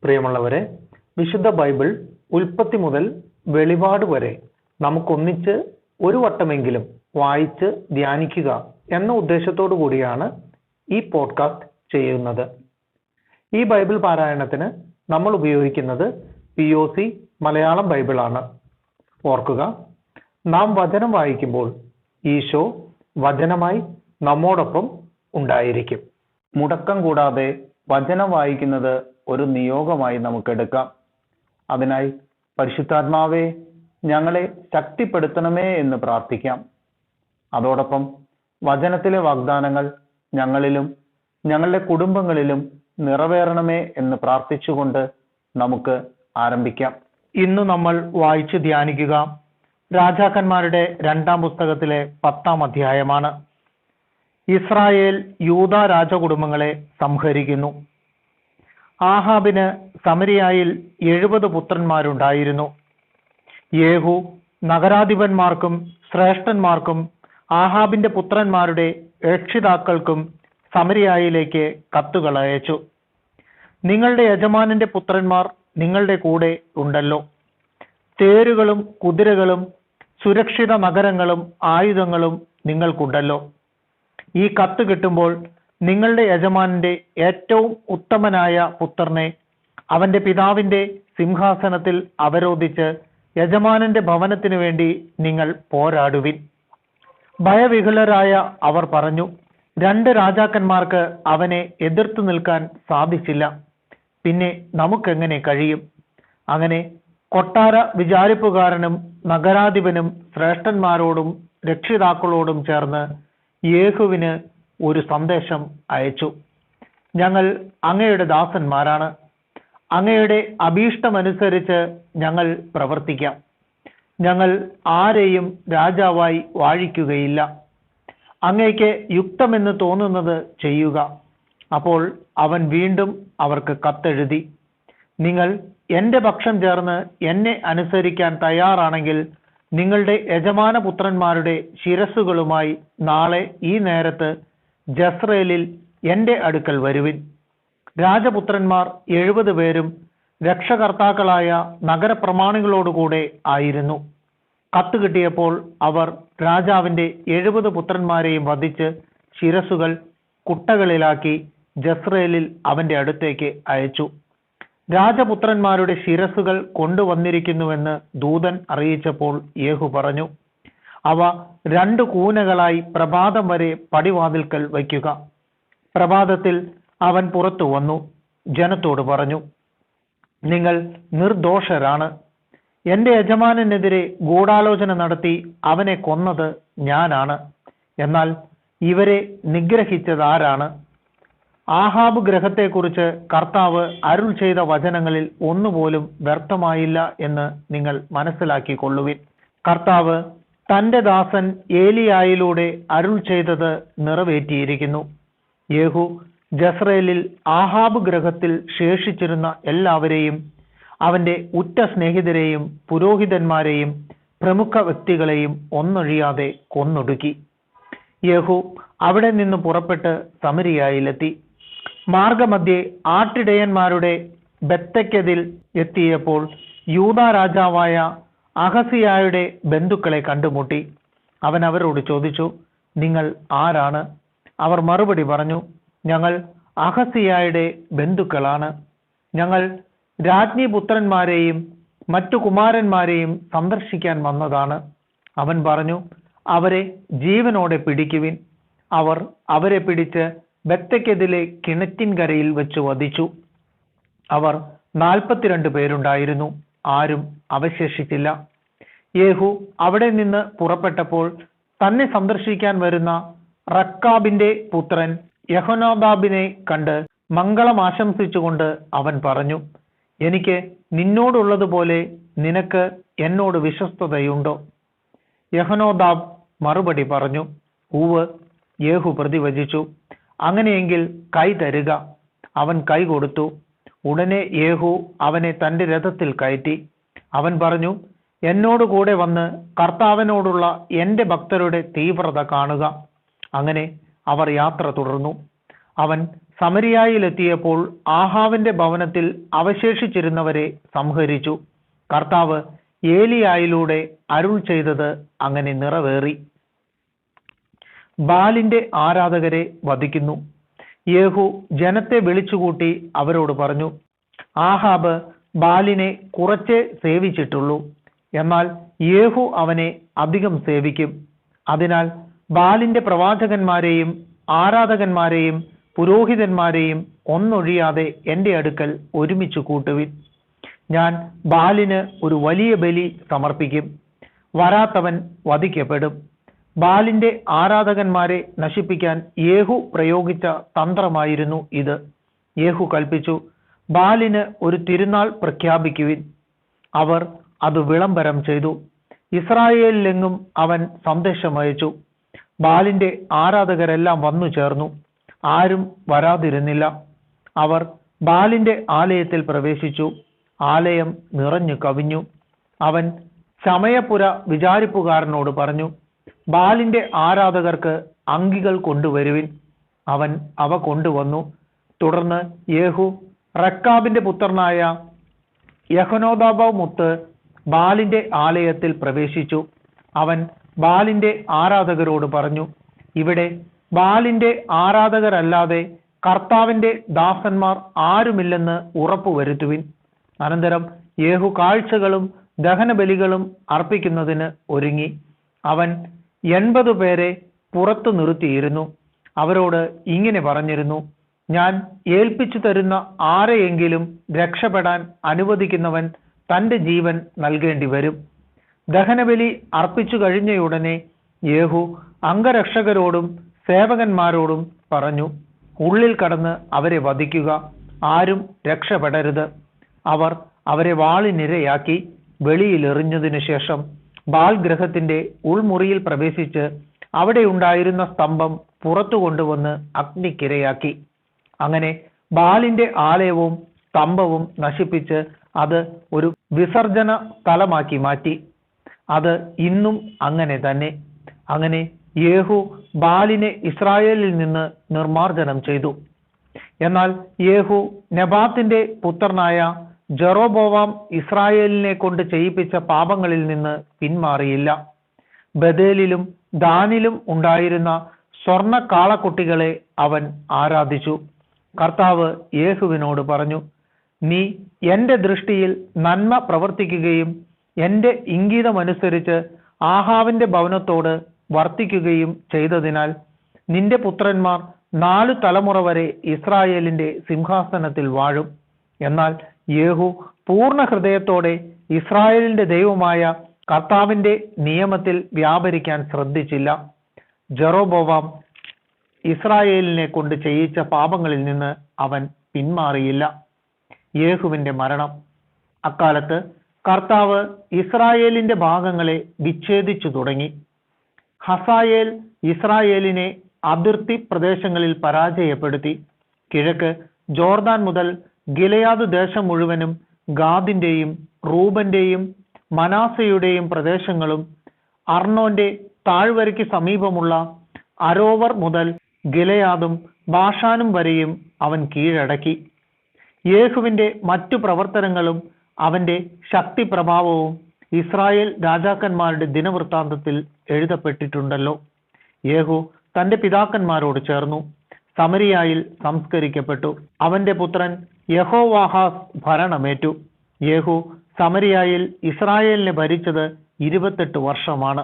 പ്രിയമുള്ളവരെ, വിശുദ്ധ ബൈബിൾ ഉൽപ്പത്തി മുതൽ വെളിപാട് വരെ നമുക്കൊന്നിച്ച് ഒരു വട്ടമെങ്കിലും വായിച്ച് ധ്യാനിക്കുക എന്ന ഉദ്ദേശത്തോടു കൂടിയാണ് ഈ പോഡ്കാസ്റ്റ് ചെയ്യുന്നത്. ഈ ബൈബിൾ പാരായണത്തിന് നമ്മൾ ഉപയോഗിക്കുന്നത് POC മലയാളം ബൈബിളാണ്. ഓർക്കുക, നാം വചനം വായിക്കുമ്പോൾ ഈശോ വചനമായി നമ്മോടൊപ്പം ഉണ്ടായിരിക്കും. മുടക്കം കൂടാതെ വചനം വായിക്കുന്നത് ഒരു നിയോഗമായി നമുക്കെടുക്കാം. അതിനായി പരിശുദ്ധാത്മാവേ, ഞങ്ങളെ ശക്തിപ്പെടുത്തണമേ എന്ന് പ്രാർത്ഥിക്കാം. അതോടൊപ്പം വചനത്തിലെ വാഗ്ദാനങ്ങൾ ഞങ്ങളിലും ഞങ്ങളുടെ കുടുംബങ്ങളിലും നിറവേറണമേ എന്ന് പ്രാർത്ഥിച്ചുകൊണ്ട് നമുക്ക് ആരംഭിക്കാം. ഇന്ന് നമ്മൾ വായിച്ച് ധ്യാനിക്കുക രാജാക്കന്മാരുടെ 2-ാം പുസ്തകത്തിലെ 10-ാം അധ്യായമാണ്. ഇസ്രായേൽ യൂദാ രാജകുടുംബങ്ങളെ സംഹരിക്കുന്നു. ആഹാബിന് സമരിയായിൽ 70 പുത്രന്മാരുണ്ടായിരുന്നു. യേഹു നഗരാധിപന്മാർക്കും ശ്രേഷ്ഠന്മാർക്കും ആഹാബിന്റെ പുത്രന്മാരുടെ രക്ഷിതാക്കൾക്കും സമരിയായിലേക്ക് കത്തുകൾ അയച്ചു. നിങ്ങളുടെ യജമാനന്റെ പുത്രന്മാർ നിങ്ങളുടെ കൂടെ ഉണ്ടല്ലോ. തേരുകളും കുതിരകളും സുരക്ഷിത നഗരങ്ങളും ആയുധങ്ങളും നിങ്ങൾക്കുണ്ടല്ലോ. ഈ കത്ത് കിട്ടുമ്പോൾ നിങ്ങളുടെ യജമാനന്റെ ഏറ്റവും ഉത്തമനായ പുത്രനെ അവന്റെ പിതാവിന്റെ സിംഹാസനത്തിൽ അവരോധിച്ച് യജമാനന്റെ ഭവനത്തിനു വേണ്ടി നിങ്ങൾ പോരാടുവിൻ. ഭയവിഹുലരായ അവർ പറഞ്ഞു, 2 രാജാക്കന്മാർക്ക് അവനെ എതിർത്തു നിൽക്കാൻ സാധിച്ചില്ല. പിന്നെ നമുക്കെങ്ങനെ കഴിയും? അങ്ങനെ കൊട്ടാര വിചാരിപ്പുകാരനും നഗരാധിപനും ശ്രേഷ്ഠന്മാരോടും രക്ഷിതാക്കളോടും ചേർന്ന് യേഹുവിന് ഒരു സന്ദേശം അയച്ചു. ഞങ്ങൾ അങ്ങയുടെ ദാസന്മാരാണ്. അങ്ങയുടെ അഭീഷ്ടമനുസരിച്ച് ഞങ്ങൾ പ്രവർത്തിക്കാം. ഞങ്ങൾ ആരെയും രാജാവായി വാഴിക്കുകയില്ല. അങ്ങയ്ക്ക് യുക്തമെന്ന് തോന്നുന്നത് ചെയ്യുക. അപ്പോൾ അവൻ വീണ്ടും അവർക്ക് കത്തെഴുതി, നിങ്ങൾ എൻ്റെ പക്ഷം ചേർന്ന് എന്നെ അനുസരിക്കാൻ തയ്യാറാണെങ്കിൽ നിങ്ങളുടെ യജമാന പുത്രന്മാരുടെ ശിരസ്സുകളുമായി നാളെ ഈ നേരത്ത് ജസ്രേലിൽ എൻ്റെ അടുക്കൽ വരുവിൻ. രാജപുത്രന്മാർ 70 പേരും രക്ഷകർത്താക്കളായ നഗരപ്രമാണികളോടുകൂടെ ആയിരുന്നു. കത്ത് കിട്ടിയപ്പോൾ അവർ രാജാവിന്റെ 70 പുത്രന്മാരെയും വധിച്ച് ശിരസ്സുകൾ കുട്ടകളിലാക്കി ജസ്രേലിൽ അവന്റെ അടുത്തേക്ക് അയച്ചു. രാജപുത്രന്മാരുടെ ശിരസ്സുകൾ കൊണ്ടുവന്നിരിക്കുന്നുവെന്ന് ദൂതൻ അറിയിച്ചപ്പോൾ യേഹു പറഞ്ഞു, അവ 2 കൂനകളായി പ്രഭാതം വരെ പടിവാതിൽക്കൽ വയ്ക്കുക. പ്രഭാതത്തിൽ അവൻ പുറത്തു വന്നു ജനത്തോട് പറഞ്ഞു, നിങ്ങൾ നിർദോഷരാണ്. എൻ്റെ യജമാനെതിരെ ഗൂഢാലോചന നടത്തി അവനെ കൊന്നത് ഞാനാണ്. എന്നാൽ ഇവരെ നിഗ്രഹിച്ചതാരാണ്? ആഹാബ് ഗ്രഹത്തെക്കുറിച്ച് കർത്താവ് അരുൾ ചെയ്ത വചനങ്ങളിൽ ഒന്നുപോലും വ്യർത്ഥമായില്ല എന്ന് നിങ്ങൾ മനസ്സിലാക്കിക്കൊള്ളുവിൻ. കർത്താവ് തൻ്റെ ദാസൻ ഏലിയായിലൂടെ അരുൾ ചെയ്തത് നിറവേറ്റിയിരിക്കുന്നു. യേഹു ജസ്രേലിൽ ആഹാബ് ഗ്രഹത്തിൽ ശേഷിച്ചിരുന്ന എല്ലാവരെയും അവന്റെ ഉറ്റ സ്നേഹിതരെയും പുരോഹിതന്മാരെയും പ്രമുഖ വ്യക്തികളെയും ഒന്നൊഴിയാതെ കൊന്നൊടുക്കി. യേഹു അവിടെ നിന്ന് പുറപ്പെട്ട് സമരിയായിലെത്തി. മാർഗമധ്യേ ആട്ടിടയന്മാരുടെ ബെത്തക്കതിൽ എത്തിയപ്പോൾ യൂദാ രാജാവായ അഹസിയായുടെ ബന്ധുക്കളെ കണ്ടുമുട്ടി. അവൻ അവരോട് ചോദിച്ചു, നിങ്ങൾ ആരാണ്? അവർ മറുപടി പറഞ്ഞു, ഞങ്ങൾ അഹസിയായുടെ ബന്ധുക്കളാണ്. ഞങ്ങൾ രാജ്ഞി പുത്രന്മാരെയും മറ്റു കുമാരന്മാരെയും സന്ദർശിക്കാൻ വന്നതാണ്. അവൻ പറഞ്ഞു, അവരെ ജീവനോടെ പിടിക്കുവിൻ. അവർ അവരെ പിടിച്ച് ബെത്തക്കതിലെ കിണറ്റിൻകരയിൽ വെച്ച് വധിച്ചു. അവർ 42 പേരുണ്ടായിരുന്നു. ആരും അവശേഷിച്ചില്ല. യേഹു അവിടെ നിന്ന് പുറപ്പെട്ടപ്പോൾ തന്നെ സന്ദർശിക്കാൻ വരുന്ന റക്കാബിന്റെ പുത്രൻ യഹോനാദാബിനെ കണ്ട് മംഗളം ആശംസിച്ചുകൊണ്ട് അവൻ പറഞ്ഞു, എനിക്ക് നിന്നോടുള്ളതുപോലെ നിനക്ക് എന്നോട് വിശ്വസ്തതയുണ്ടോ? യഹോനാദാബ് മറുപടി പറഞ്ഞു, ഉവ്. യേഹു പ്രതിവചിച്ചു, അങ്ങനെയെങ്കിൽ കൈ തരുക. അവൻ കൈ കൊടുത്തു. ഉടനെ യേഹു അവനെ തന്റെ രഥത്തിൽ കയറ്റി. അവൻ പറഞ്ഞു, എന്നോടുകൂടെ വന്ന് കർത്താവിനോടുള്ള എൻ്റെ ഭക്തരുടെ തീവ്രത കാണുക. അങ്ങനെ അവർ യാത്ര തുടർന്നു. അവൻ സമരിയായിലെത്തിയപ്പോൾ ആഹാവിന്റെ ഭവനത്തിൽ അവശേഷിച്ചിരുന്നവരെ സംഹരിച്ചു. കർത്താവ് ഏലിയായിലൂടെ അരുൾ ചെയ്തത് അങ്ങനെ നിറവേറി. ബാലിന്റെ ആരാധകരെ വധിക്കുന്നു. യേഹു ജനത്തെ വിളിച്ചുകൂട്ടി അവരോട് പറഞ്ഞു, ആഹാബ് ബാലിനെ കുറച്ചേ സേവിച്ചിട്ടുള്ളൂ, എന്നാൽ യേഹു അവനെ അധികം സേവിക്കും. അതിനാൽ ബാലിന്റെ പ്രവാചകന്മാരെയും ആരാധകന്മാരെയും പുരോഹിതന്മാരെയും ഒന്നൊഴിയാതെ എൻ്റെ അടുക്കൽ ഒരുമിച്ച് കൂട്ടുവിൻ. ഞാൻ ബാലിന് ഒരു വലിയ ബലി സമർപ്പിക്കും. വരാത്തവൻ വധിക്കപ്പെടും. ബാലിന്റെ ആരാധകന്മാരെ നശിപ്പിക്കാൻ യേഹു പ്രയോഗിച്ച തന്ത്രമായിരുന്നു ഇത്. യേഹു കൽപ്പിച്ചു, ബാലിന് ഒരു തിരുനാൾ പ്രഖ്യാപിക്കുവിൻ. അവർ അത് വിളംബരം ചെയ്തു. ഇസ്രായേലിലെങ്ങും അവൻ സന്ദേശമയച്ചു. ബാലിന്റെ ആരാധകരെല്ലാം വന്നു ചേർന്നു. ആരും വരാതിരുന്നില്ല. അവർ ബാലിന്റെ ആലയത്തിൽ പ്രവേശിച്ചു. ആലയം നിറഞ്ഞു കവിഞ്ഞു. അവൻ ശമയപുര വിചാരിപ്പുകാരനോട് പറഞ്ഞു, ബാലിന്റെ ആരാധകർക്ക് അങ്കികൾ കൊണ്ടുവരുവിൻ. അവൻ അവ കൊണ്ടുവന്നു. തുടർന്ന് യേഹു റക്കാബിന്റെ പുത്രനായ യഹോനോദാബുമൊത്ത് ബാലിന്റെ ആലയത്തിൽ പ്രവേശിച്ചു. അവൻ ബാലിന്റെ ആരാധകരോട് പറഞ്ഞു, ഇവിടെ ബാലിന്റെ ആരാധകരല്ലാതെ കർത്താവിന്റെ ദാസന്മാർ ആരുമില്ലെന്ന് ഉറപ്പുവരുത്തുവിൻ. അനന്തരം യേഹു കാഴ്ചകളും ദഹനബലികളും അർപ്പിക്കുന്നതിന് ഒരുങ്ങി. അവൻ 80 പേരെ പുറത്തു നിർത്തിയിരുന്നു. അവരോട് ഇങ്ങനെ പറഞ്ഞിരുന്നു, ഞാൻ ഏൽപ്പിച്ചു തരുന്ന ആരെയെങ്കിലും രക്ഷപ്പെടാൻ അനുവദിക്കുന്നവൻ തൻ്റെ ജീവൻ നൽകേണ്ടി വരും. ദഹനബലി അർപ്പിച്ചു കഴിഞ്ഞയുടനെ യേഹു അംഗരക്ഷകരോടും സേവകന്മാരോടും പറഞ്ഞു, ഉള്ളിൽ കടന്ന് അവരെ വധിക്കുക. ആരും രക്ഷപ്പെടരുത്. അവർ അവരെ വാളിനിരയാക്കി വെളിയിൽ എറിഞ്ഞതിനു ശേഷം ബാൽ ഗ്രഹത്തിന്റെ ഉൾമുറിയിൽ പ്രവേശിച്ച് അവിടെ ഉണ്ടായിരുന്ന സ്തംഭം പുറത്തു കൊണ്ടുവന്ന് അഗ്നിക്കിരയാക്കി. അങ്ങനെ ബാലിന്റെ ആലയവും സ്തംഭവും നശിപ്പിച്ച് അത് ഒരു വിസർജന സ്ഥലമാക്കി മാറ്റി. അത് ഇന്നും അങ്ങനെ തന്നെ. അങ്ങനെ യേഹു ബാലിനെ ഇസ്രായേലിൽ നിന്ന് നിർമാർജനം ചെയ്തു. എന്നാൽ യേഹു നെബാത്തിന്റെ പുത്രനായ ജെറോബോവാം ഇസ്രായേലിനെ കൊണ്ട് ചെയ്യിപ്പിച്ച പാപങ്ങളിൽ നിന്ന് പിന്മാറിയില്ല. ബഥേലിലും ദാനിലും ഉണ്ടായിരുന്ന സ്വർണ്ണ കാളക്കുട്ടികളെ അവൻ ആരാധിച്ചു. കർത്താവ് യേഹുവിനോട് പറഞ്ഞു, നീ എൻ്റെ ദൃഷ്ടിയിൽ നന്മ പ്രവർത്തിക്കുകയും എൻ്റെ ഇംഗിതമനുസരിച്ച് ആഹാവിന്റെ ഭവനത്തോട് വർത്തിക്കുകയും ചെയ്തതിനാൽ നിന്റെ പുത്രന്മാർ 4 തലമുറ വരെ ഇസ്രായേലിന്റെ സിംഹാസനത്തിൽ വാഴും. എന്നാൽ യേഹു പൂർണ്ണ ഹൃദയത്തോടെ ഇസ്രായേലിന്റെ ദൈവമായ കർത്താവിന്റെ നിയമത്തിൽ വ്യാപരിക്കാൻ ശ്രദ്ധിച്ചില്ല. ജെറോബോവാം ഇസ്രായേലിനെ കൊണ്ട് ചെയ്യിച്ച പാപങ്ങളിൽ നിന്ന് അവൻ പിന്മാറിയില്ല. യേഹുവിന്റെ മരണം. അക്കാലത്ത് കർത്താവ് ഇസ്രായേലിന്റെ ഭാഗങ്ങളെ വിച്ഛേദിച്ചു തുടങ്ങി. ഹസായേൽ ഇസ്രായേലിനെ അതിർത്തി പ്രദേശങ്ങളിൽ പരാജയപ്പെടുത്തി. കിഴക്ക് ജോർദാൻ മുതൽ ഗിലെയാദ് ദേശം മുഴുവനും ഗാദിന്റെയും റൂബന്റെയും മനാസയുടെയും പ്രദേശങ്ങളും അർണോന്റെ താഴ്വരയ്ക്ക് സമീപമുള്ള അരോവർ മുതൽ ഗിലെയാദും ബാഷാനും വരെയും അവൻ കീഴടക്കി. യേഹുവിന്റെ മറ്റു പ്രവർത്തനങ്ങളും അവന്റെ ശക്തി പ്രഭാവവും ഇസ്രായേൽ രാജാക്കന്മാരുടെ ദിനവൃത്താന്തത്തിൽ എഴുതപ്പെട്ടിട്ടുണ്ടല്ലോ. യേഹു തന്റെ പിതാക്കന്മാരോട് ചേർന്നു സമരിയായിൽ സംസ്കരിക്കപ്പെട്ടു. അവന്റെ പുത്രൻ യഹോവാഹാസ് ഭരണമേറ്റു. യേഹു സമരിയായിൽ ഇസ്രായേലിനെ ഭരിച്ചത് 28 വർഷമാണ്.